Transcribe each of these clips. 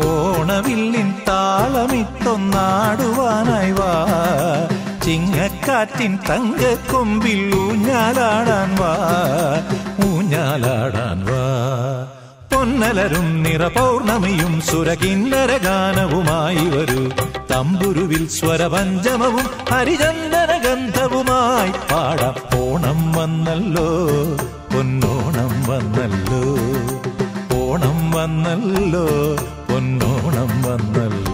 ഓണവില്ലിൻ താളമിട്ടൊന്നാടുവാനായി വാ, ചിങ്ങക്കാറ്റിൻ തങ്കക്കൊമ്പിൽ ഊഞ്ഞാലാടാൻ വാ, ഊഞ്ഞാലാടാൻ വാ. പൊന്നലരും നിറപൗർണമിയും സുരകിന്നര ഗാനവുമായി വരൂ, തമ്പുരുവിൽ സ്വരപഞ്ചമവും ഹരിചന്ദന ഗന്ധവുമായി പാടാം. ഓണം വന്നല്ലോ, പൊന്നോണം വന്നല്ലോ, ഓണം വന്നല്ലോ, പൊന്നോണം വന്നല്ലോ.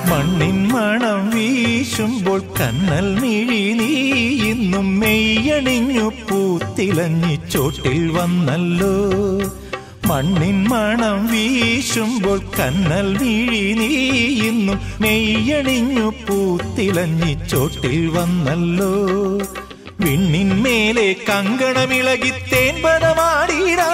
മണ്ണിൻ മണം വീശുമ്പോൾ കണ്ണൽ മിഴി നീ ഇന്നും മെയ്യണിഞ്ഞു പൂത്തിലഞ്ഞി ചോട്ടിൽ വന്നല്ലോ. മണ്ണിൻ മണം വീശുമ്പോൾ കണ്ണൽ മിഴി നീ ഇന്നും മെയ്യണിഞ്ഞു പൂത്തിലഞ്ഞി ചോട്ടിൽ വന്നല്ലോ. വിണ്ണിന്മേലെ കങ്കണമിളകി തേൻപദമാടിടാ,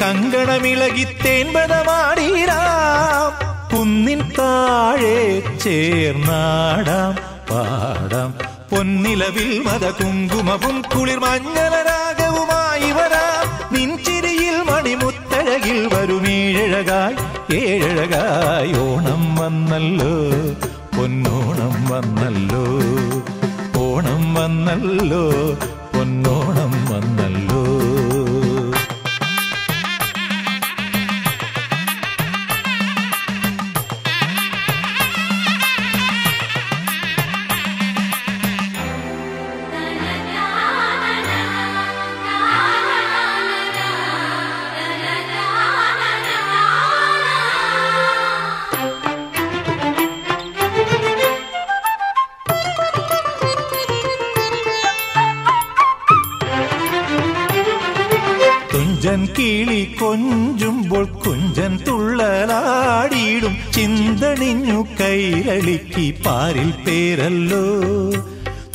കങ്കണമിളകി തേൻപദമാടിടാം. കുന്നിൻ താഴെ ചേർന്നാടാം പാടാം. പൊന്നിലവിൽ മത കുങ്കുമവും കുളിർ മഞ്ഞളരാഗവുമായി വരാം. നിൻചിരിയിൽ മണിമുത്തഴകിൽ വരുമേഴഴകായി ഏഴഴകായി. ഓണം വന്നല്ലോ, പൊന്നോണം വന്നല്ലോ, ഓണം വന്നല്ലോ, പൊന്നോണം വന്നല്ലോ. കുഞ്ചൻ കിളി കൊഞ്ചുമ്പോൾ കുഞ്ചൻ തുള്ളലാടിയിടും. ചിന്തണിഞ്ഞു കൈരളിക്ക് പാരിൽ പേരല്ലോ.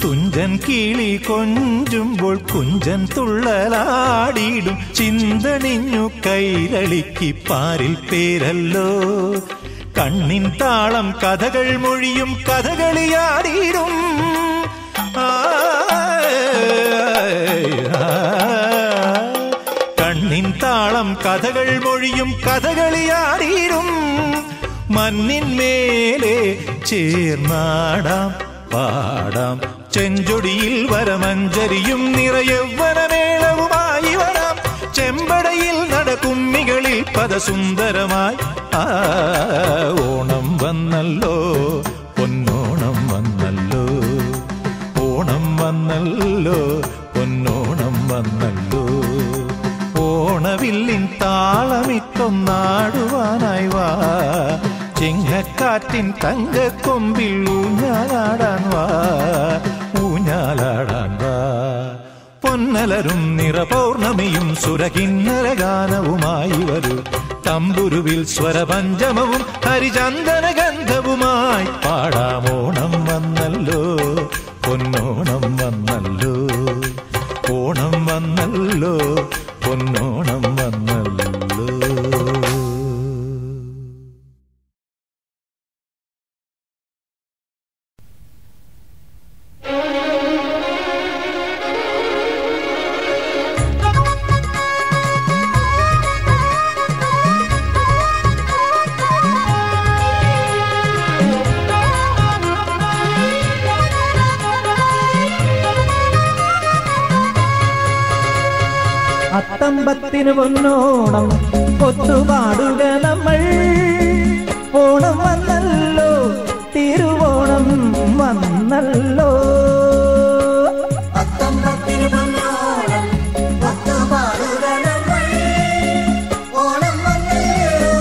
തുഞ്ചൻ കിളി കൊഞ്ചുമ്പോൾ കുഞ്ചൻ തുള്ളലാടിയിടും. ചിന്തണിഞ്ഞു കൈരളിക്ക് പാരിൽ പേരല്ലോ. കണ്ണിൻ താളം കഥകൾ മൊഴിയും കഥകളിയാടിയിടും. കണ്ണിൻ താളം കഥകൾ മൊഴിയും കഥകളിയാടിയിടും. മണ്ണിന്മേലെ ചേർന്നാടാം പാടാം. ചെഞ്ചൊടിയിൽ വരമഞ്ചരിയും നിറയൗവനമേളവുമായി വരാം. ചെമ്പടയിൽ നടക്കുമ്മികളിൽ പദസുന്ദരമായി. ഓണം വന്നല്ലോ, പൊന്നോണം വന്നല്ലോ, ഓണം വന്നല്ലോ, പൊന്നോണം വന്നല്ലോ. ഓണവില്ലിൻ താളമിട്ടൊന്നാടുവാനായി വാ, ചിങ്ങക്കാറ്റിൻ തങ്കക്കൊമ്പിൽ ഊഞ്ഞാലാടാൻ വാ, ഊഞ്ഞാലാടാൻ വാ. പൊന്നലരും നിറപൗർണമിയും സുരകിന്നര ഗാനവുമായി വരൂ, തമ്പുരുവിൽ സ്വരപഞ്ചമവും ഹരിചന്ദന ഗന്ധവുമായി പാടാം. ഓണം വന്നല്ലോ, പൊന്നോണം വന്നല്ലോ, ഓണം വന്നല്ലോ, പൊന്നോണം വന്നല്ലോ. അത്തമ്പത്തിന് പൊന്നോണം ഒത്തുപാടുക നമ്മൾ. ഓണം വന്നല്ലോ, തിരുവോണം വന്നല്ലോ. അത്തമ്പത്തിന് പൊന്നോണം ഒത്തുപാടുക നമ്മൾ. ഓണം വന്നല്ലോ,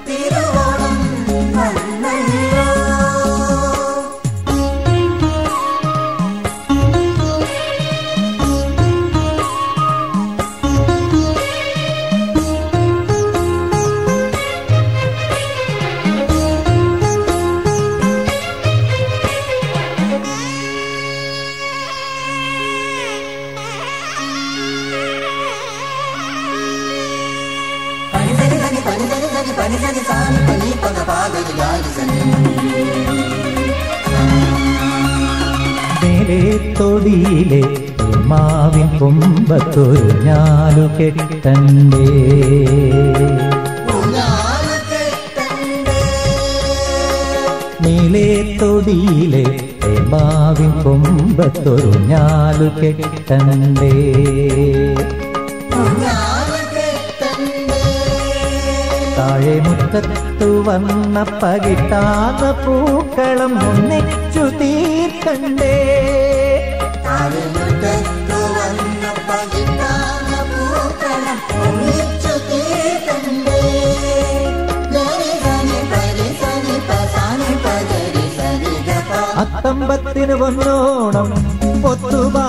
തിരുവോണം വന്നല്ലോ. സനി സനി സാനി പനി പദ പാദനി ഗാരി സനി മേലെ തൊടിയിലെ മാവിൻ കൊമ്പത്തൊരു ഞാലു കെട്ടണ്ടേ മേലെ തൊടിയിലെ മാവിൻ കൊമ്പത്തൊരു ഞാലു കെട്ടണ്ടേ താഴെ മുറ്റത്തു വന്ന പകിട്ടാന്ന പൂക്കളം ഒന്നിച്ചു തീർക്കണ്ടേ അത്തമ്പത്തിന് വന്നോണം ഒത്തുപാ